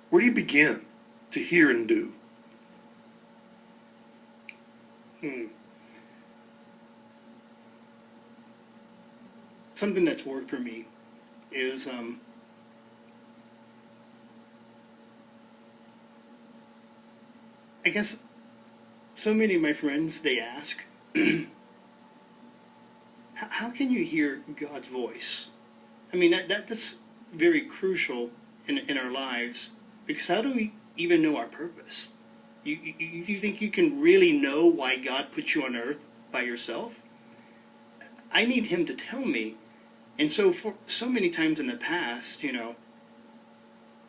Where do you begin to hear and do? Something that's worked for me is I guess so many of my friends, they ask, how can you hear God's voice? I mean, that's very crucial in our lives, because how do we even know our purpose? You think you can really know why God put you on earth by yourself? I need Him to tell me. And so for so many times in the past,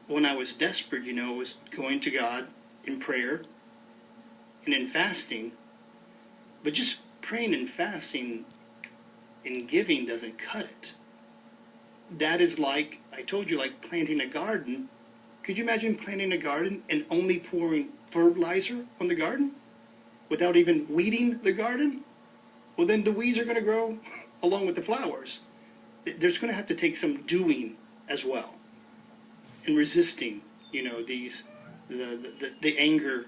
when I was desperate, it was going to God in prayer and in fasting. But just praying and fasting and giving doesn't cut it. That is like, I told you, like planting a garden. Could you imagine planting a garden and only pouring fertilizer on the garden without even weeding the garden? Well, then the weeds are going to grow along with the flowers. There's going to have to take some doing as well, and resisting, the anger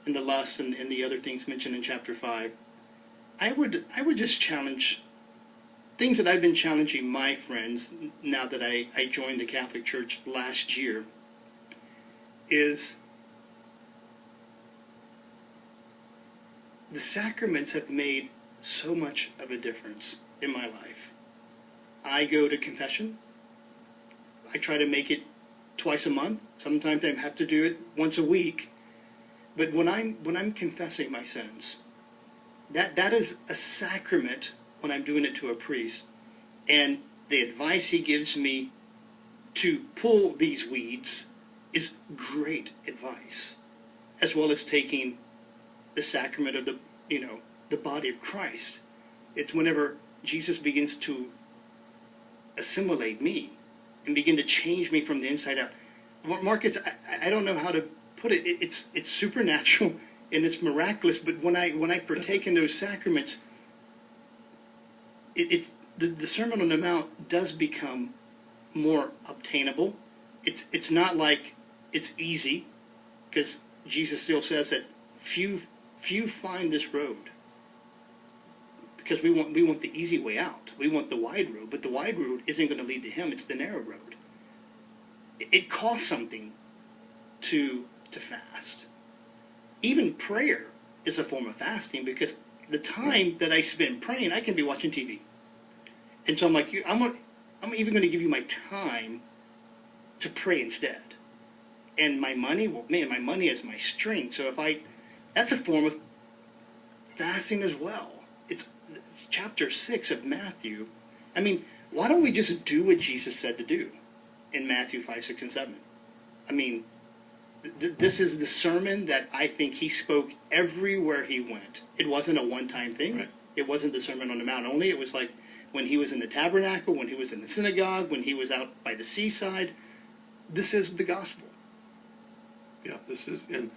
and the lust and the other things mentioned in chapter 5. I would just challenge things that I've been challenging my friends now that I joined the Catholic Church last year is the sacraments have made so much of a difference in my life. I go to confession. I try to make it twice a month. Sometimes I have to do it once a week. But when I'm confessing my sins, that is a sacrament when I'm doing it to a priest. And the advice he gives me to pull these weeds is great advice, as well as taking the sacrament of the body of Christ. It's whenever Jesus begins to assimilate me and begin to change me from the inside out. Marcus, I don't know how to put it. It's supernatural and it's miraculous. But when I partake in those sacraments, it's the Sermon on the Mount does become more obtainable. It's not like it's easy, because Jesus still says that few find this road. Because we want the easy way out. We want the wide road, but the wide road isn't going to lead to Him. It's the narrow road. It costs something to fast. Even prayer is a form of fasting, because the time that I spend praying, I can be watching TV, and so I'm like, I'm even going to give you my time to pray instead, and my money. Well, man, my money is my strength. So that's a form of fasting as well. It's chapter 6 of Matthew. I mean, why don't we just do what Jesus said to do in Matthew 5, 6, and 7? I mean, this is the sermon that I think He spoke everywhere He went. It wasn't a one-time thing. Right. It wasn't the Sermon on the Mount only. It was like when He was in the tabernacle, when He was in the synagogue, when He was out by the seaside. This is the gospel. Yeah, this is, and